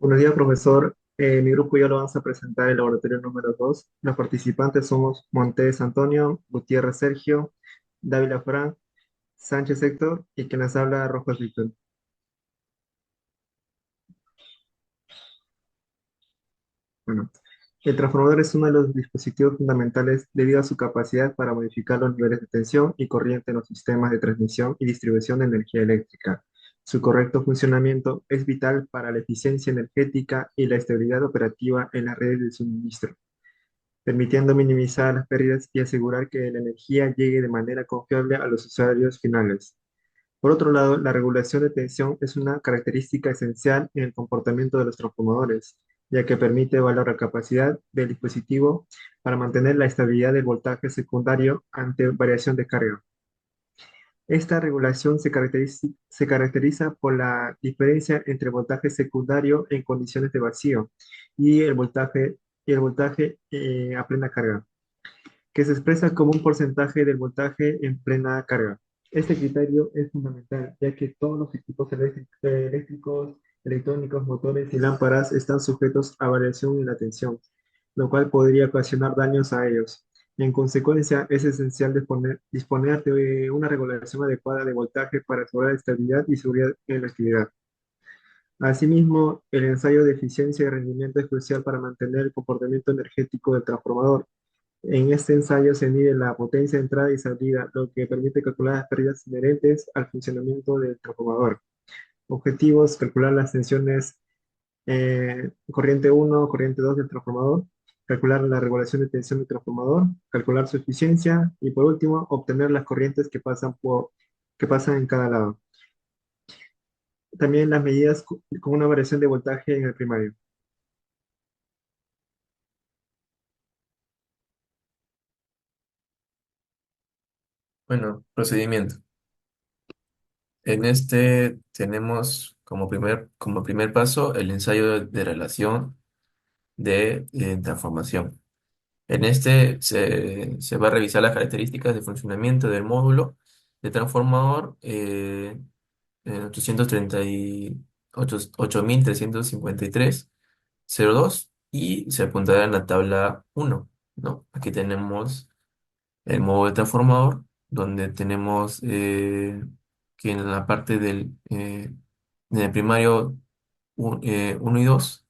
Buenos días, profesor. Mi grupo ya lo vamos a presentar el laboratorio número 2. Los participantes somos Montes Antonio, Gutiérrez Sergio, Dávila Fran, Sánchez Héctor y quien les habla Rojas Víctor. Bueno, el transformador es uno de los dispositivos fundamentales debido a su capacidad para modificar los niveles de tensión y corriente en los sistemas de transmisión y distribución de energía eléctrica. Su correcto funcionamiento es vital para la eficiencia energética y la estabilidad operativa en las redes de suministro, permitiendo minimizar las pérdidas y asegurar que la energía llegue de manera confiable a los usuarios finales. Por otro lado, la regulación de tensión es una característica esencial en el comportamiento de los transformadores, ya que permite evaluar la capacidad del dispositivo para mantener la estabilidad del voltaje secundario ante variación de carga. Esta regulación se caracteriza por la diferencia entre voltaje secundario en condiciones de vacío y el voltaje a plena carga, que se expresa como un porcentaje del voltaje en plena carga. Este criterio es fundamental, ya que todos los equipos eléctricos, electrónicos, motores y lámparas están sujetos a variación en la tensión, lo cual podría ocasionar daños a ellos. En consecuencia, es esencial disponer de una regulación adecuada de voltaje para asegurar estabilidad y seguridad en la actividad. Asimismo, el ensayo de eficiencia y rendimiento es crucial para mantener el comportamiento energético del transformador. En este ensayo se mide la potencia de entrada y salida, lo que permite calcular las pérdidas inherentes al funcionamiento del transformador. Objetivos: calcular las tensiones corriente 1, corriente 2 del transformador, calcular la regulación de tensión del transformador, calcular su eficiencia y por último, obtener las corrientes que pasan en cada lado. También las medidas con una variación de voltaje en el primario. Bueno, procedimiento. En este tenemos como primer paso el ensayo de relación de transformación. En este se va a revisar las características de funcionamiento del módulo de transformador 8353.02 y se apuntará en la tabla 1, ¿no? Aquí tenemos el modo de transformador, donde tenemos que en la parte del primario 1 y 2,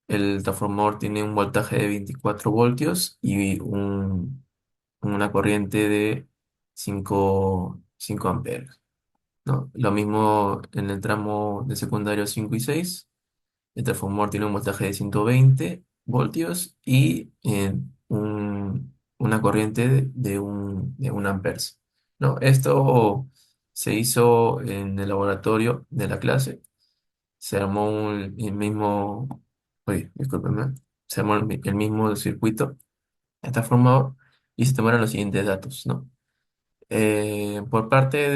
el transformador tiene un voltaje de 24 voltios y una corriente de 5 amperes, ¿no? Lo mismo en el tramo de secundario 5 y 6. El transformador tiene un voltaje de 120 voltios y una corriente de un amperes, ¿no? Esto se hizo en el laboratorio de la clase. Se armó el mismo, oye, discúlpeme, se armó el mismo circuito, el transformador, y se tomaron los siguientes datos, ¿no? Por parte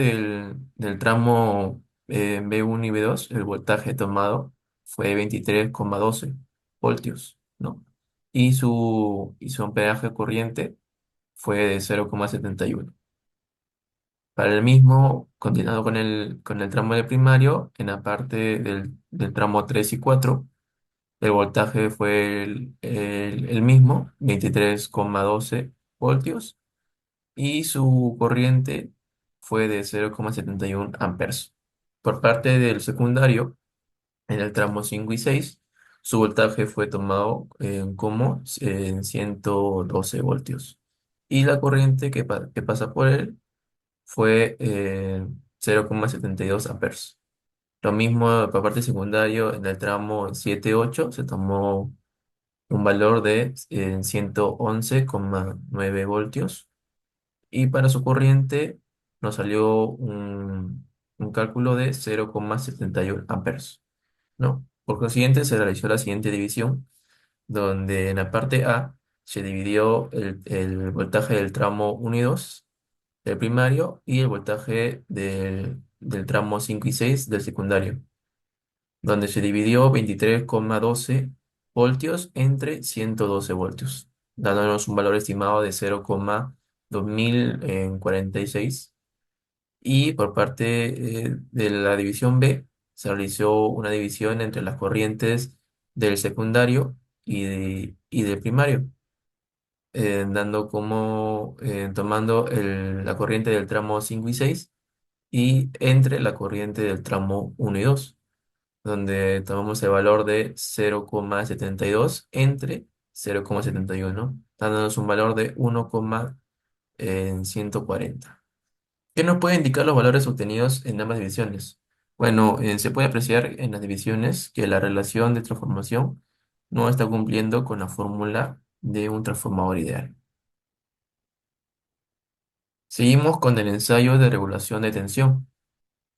del tramo B1 y B2, el voltaje tomado fue 23,12 voltios, ¿no? Y su amperaje corriente fue de 0,71. Para el mismo, continuando con el tramo de primario, en la parte del tramo 3 y 4, el voltaje fue el mismo, 23,12 voltios, y su corriente fue de 0,71 amperes. Por parte del secundario, en el tramo 5 y 6, su voltaje fue tomado como 112 voltios. Y la corriente que pasa por él fue 0,72 amperes. Lo mismo por parte secundario, en el tramo 7-8 se tomó un valor de 111,9 voltios y para su corriente nos salió un cálculo de 0,71 amperes, ¿no? Por consiguiente, se realizó la siguiente división, donde en la parte A se dividió el voltaje del tramo 1 y 2 del primario y el voltaje del tramo 5 y 6 del secundario, donde se dividió 23,12 voltios entre 112 voltios, dándonos un valor estimado de 0,2046. Y por parte de la división B se realizó una división entre las corrientes del secundario y del primario, dando como, tomando la corriente del tramo 5 y 6 y entre la corriente del tramo 1 y 2 donde tomamos el valor de 0,72 entre 0,71, dándonos un valor de 1,140. ¿Qué nos puede indicar los valores obtenidos en ambas divisiones? Bueno, se puede apreciar en las divisiones que la relación de transformación no está cumpliendo con la fórmula de un transformador ideal. Seguimos con el ensayo de regulación de tensión.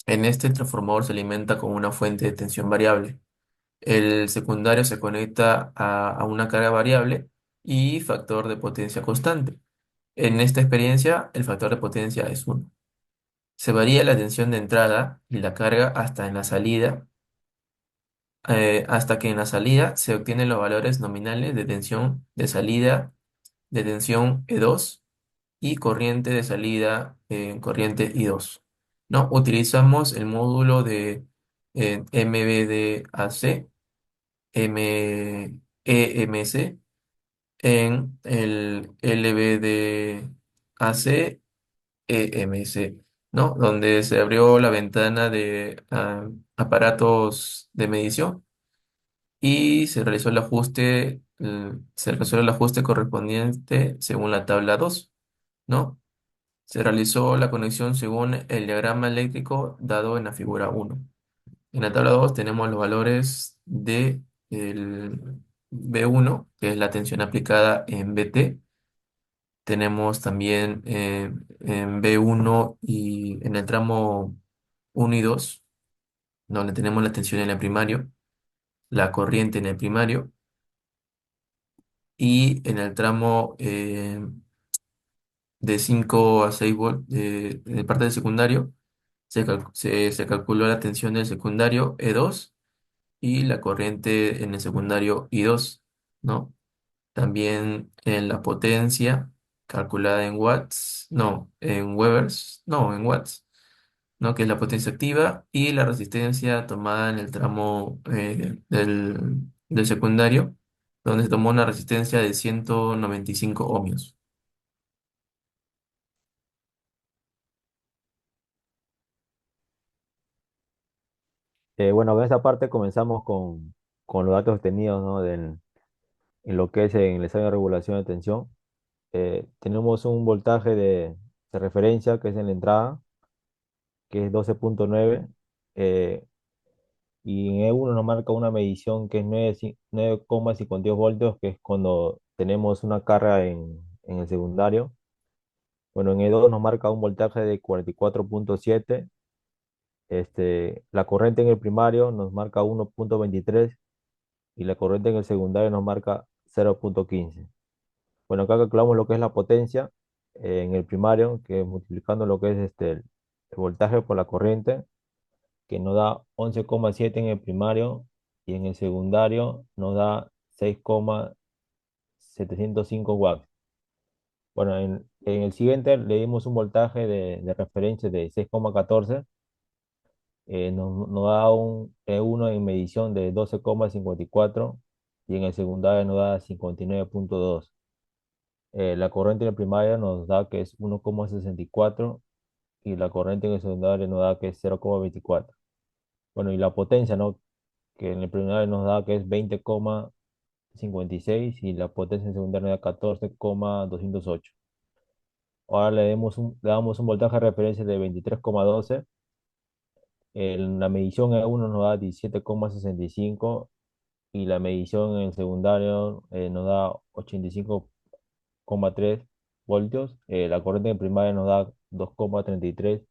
En este, el transformador se alimenta con una fuente de tensión variable. El secundario se conecta a una carga variable y factor de potencia constante. En esta experiencia, el factor de potencia es 1. Se varía la tensión de entrada y la carga hasta que en la salida se obtienen los valores nominales de tensión de salida, de tensión E2 y corriente de salida, corriente I2. ¿No? Utilizamos el módulo de MVDAC, EMC en el LVDAC EMC, ¿no? Donde se abrió la ventana de aparatos de medición y se realizó el ajuste correspondiente según la tabla 2, ¿no? Se realizó la conexión según el diagrama eléctrico dado en la figura 1. En la tabla 2 tenemos los valores de el B1, que es la tensión aplicada en BT. Tenemos también en B1 y en el tramo 1 y 2, donde tenemos la tensión en el primario, la corriente en el primario, y en el tramo de 5 a 6 volts de parte del secundario, se calculó la tensión del secundario E2 y la corriente en el secundario I2, ¿no? También en la potencia calculada en watts, no, en webers, no, en watts, ¿no? Que es la potencia activa y la resistencia tomada en el tramo del secundario, donde se tomó una resistencia de 195 ohmios. Bueno, en esta parte comenzamos con los datos obtenidos, ¿no? En lo que es en el examen de regulación de tensión. Tenemos un voltaje de referencia que es en la entrada, que es 12,9, eh, y en E1 nos marca una medición que es 9,52 voltios, que es cuando tenemos una carga en el secundario. Bueno, en E2 nos marca un voltaje de 44,7. La corriente en el primario nos marca 1,23 y la corriente en el secundario nos marca 0,15. Bueno, acá calculamos lo que es la potencia en el primario, que multiplicando lo que es el voltaje por la corriente, que nos da 11,7 en el primario y en el secundario nos da 6,705 watts. Bueno, en el siguiente le dimos un voltaje de referencia de 6,14, nos da un E1 en medición de 12,54 y en el secundario nos da 59,2. La corriente en el primario nos da que es 1,64 y la corriente en el secundario nos da que es 0,24. Bueno, y la potencia, ¿no? Que en el primario nos da que es 20,56 y la potencia en el secundario nos da 14,208. Ahora le damos un voltaje de referencia de 23,12. En la medición E1 nos da 17,65 y la medición en el secundario nos da 85,3 voltios. La corriente en primaria nos da 2,33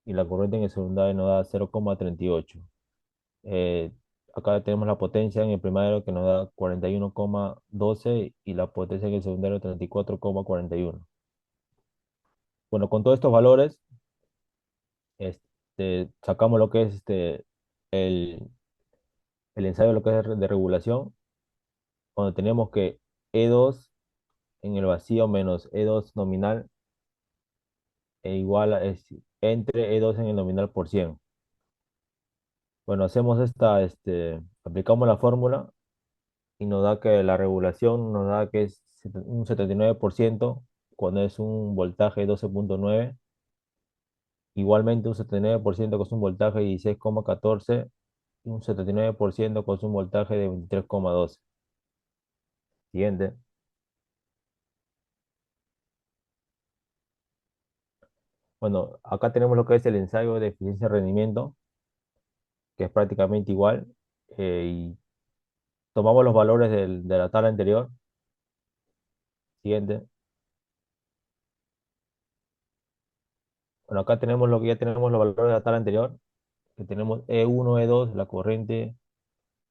y la corriente en el secundario nos da 0,38. Eh, Acá tenemos la potencia en el primario que nos da 41,12 y la potencia en el secundario 34,41. Bueno, con todos estos valores, sacamos lo que es el, el ensayo de lo que es de regulación, donde tenemos que E2 en el vacío menos E2 nominal es entre E2 en el nominal por 100. Bueno, aplicamos la fórmula y nos da que la regulación nos da que es un 79% cuando es un voltaje 12,9. Igualmente un 79% con un voltaje de 16,14 y un 79% con un voltaje de 23,12. Siguiente. Bueno, acá tenemos lo que es el ensayo de eficiencia de rendimiento, que es prácticamente igual. Y tomamos los valores de la tabla anterior. Siguiente. Bueno, acá tenemos lo que ya tenemos los valores de la tabla anterior, que tenemos E1, E2, la corriente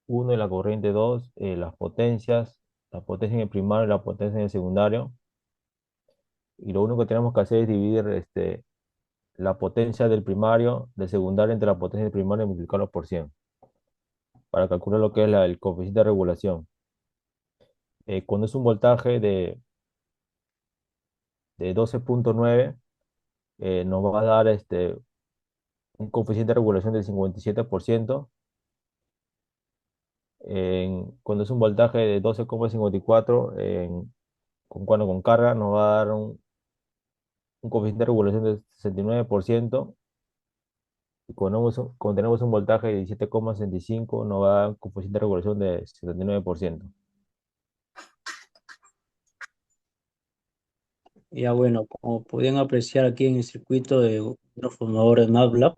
uno y la corriente 2, las potencias, la potencia en el primario y la potencia en el secundario. Y lo único que tenemos que hacer es dividir la potencia del primario, del secundario entre la potencia del primario y multiplicarlo por 100 para calcular lo que es el coeficiente de regulación. Cuando es un voltaje de 12,9, nos va a dar un coeficiente de regulación del 57%. Cuando es un voltaje de 12,54, con carga, nos va a dar un coeficiente de regulación del 69%. Y cuando tenemos un voltaje de 17,65, nos va a dar un coeficiente de regulación de 79%. Ya bueno, como podían apreciar aquí en el circuito de un transformador de MATLAB,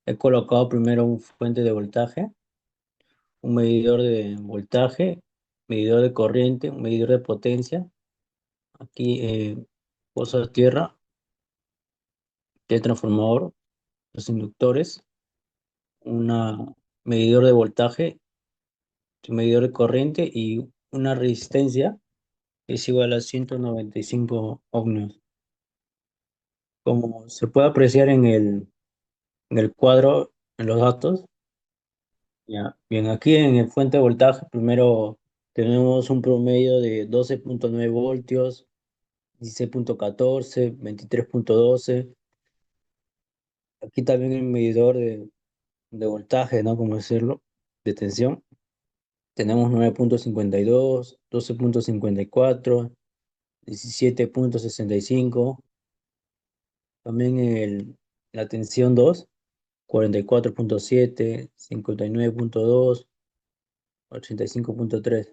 he colocado primero un fuente de voltaje, un medidor de voltaje, medidor de corriente, un medidor de potencia. Aquí pozo de tierra, el transformador, los inductores, un medidor de voltaje, un medidor de corriente y una resistencia que es igual a 195 ohmios. Como se puede apreciar en el cuadro, en los datos, ya. Bien, aquí en el fuente de voltaje, primero tenemos un promedio de 12,9 voltios, 16,14, 23,12. Aquí también el medidor de voltaje, ¿no? Como decirlo, de tensión. Tenemos 9,52, 12,54, 17,65. También la tensión 2, 44,7, 59,2, 85,3.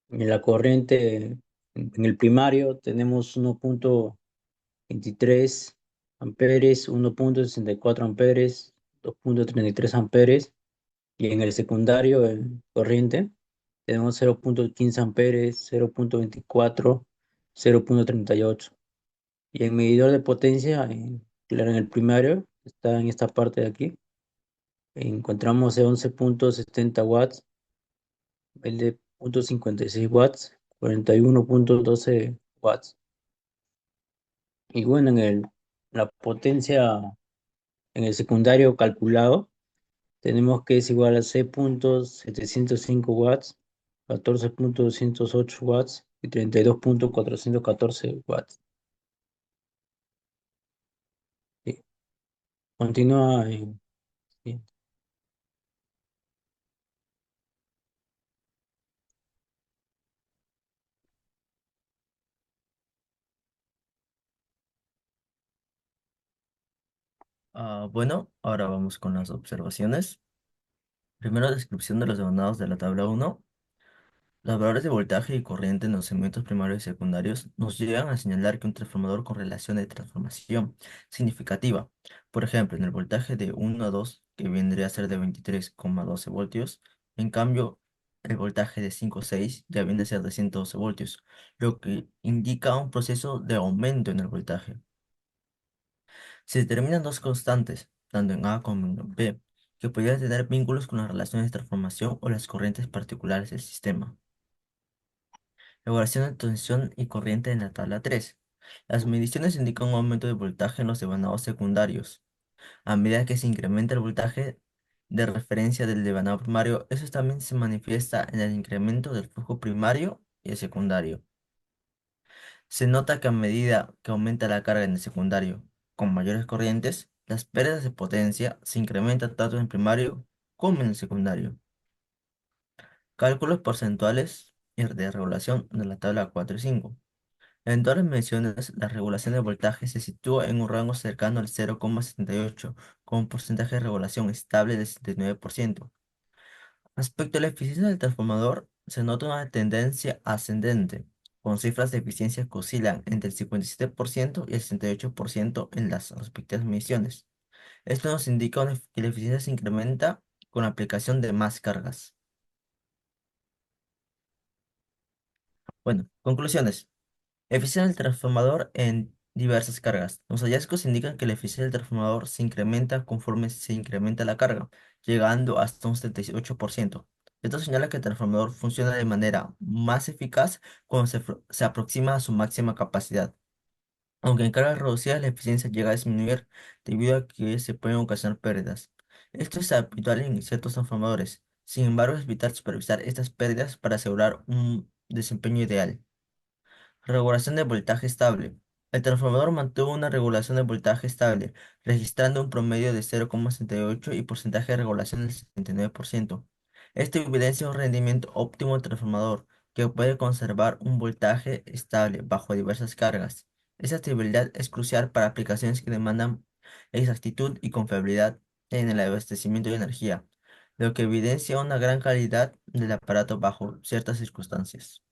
En la corriente, en el primario, tenemos 1,23 amperes, 1,64 amperes, 2,33 amperes. Y en el secundario, en corriente, tenemos 0,15 amperes, 0,24, 0,38. Y el medidor de potencia, claro, en el primario, está en esta parte de aquí. Encontramos de 11,70 watts, el de 0,56 watts, 41,12 watts. Y bueno, la potencia en el secundario calculado, tenemos que es igual a 6,705 watts, 14,208 watts y 32,414 watts. Sí. Continúa. Sí. Bueno, ahora vamos con las observaciones. Primero, descripción de los devannados de la tabla uno. Los valores de voltaje y corriente en los segmentos primarios y secundarios nos llegan a señalar que un transformador con relación de transformación significativa, por ejemplo, en el voltaje de 1 a 2, que vendría a ser de 23,12 voltios, en cambio, el voltaje de 5 a 6 ya viene a ser de 112 voltios, lo que indica un proceso de aumento en el voltaje. Se determinan dos constantes, tanto en A como en B, que podrían tener vínculos con las relaciones de transformación o las corrientes particulares del sistema. Regulación de tensión y corriente en la tabla 3. Las mediciones indican un aumento de voltaje en los devanados secundarios. A medida que se incrementa el voltaje de referencia del devanado primario, eso también se manifiesta en el incremento del flujo primario y el secundario. Se nota que a medida que aumenta la carga en el secundario con mayores corrientes, Las pérdidas de potencia se incrementan tanto en el primario como en el secundario. Cálculos porcentuales y de regulación de la tabla 4 y 5. En todas las mediciones, la regulación de voltaje se sitúa en un rango cercano al 0,78, con un porcentaje de regulación estable del 79%. Respecto a la eficiencia del transformador, se nota una tendencia ascendente, con cifras de eficiencia que oscilan entre el 57% y el 68% en las respectivas mediciones. Esto nos indica que la eficiencia se incrementa con la aplicación de más cargas. Bueno, conclusiones. Eficiencia del transformador en diversas cargas. Los hallazgos indican que la eficiencia del transformador se incrementa conforme se incrementa la carga, llegando hasta un 78%. Esto señala que el transformador funciona de manera más eficaz cuando se aproxima a su máxima capacidad. Aunque en cargas reducidas la eficiencia llega a disminuir debido a que se pueden ocasionar pérdidas. Esto es habitual en ciertos transformadores. Sin embargo, es vital supervisar estas pérdidas para asegurar un desempeño ideal. Regulación de voltaje estable. El transformador mantuvo una regulación de voltaje estable, registrando un promedio de 0,68 y porcentaje de regulación del 79%. Esto evidencia un rendimiento óptimo del transformador, que puede conservar un voltaje estable bajo diversas cargas. Esa estabilidad es crucial para aplicaciones que demandan exactitud y confiabilidad en el abastecimiento de energía, lo que evidencia una gran calidad del aparato bajo ciertas circunstancias.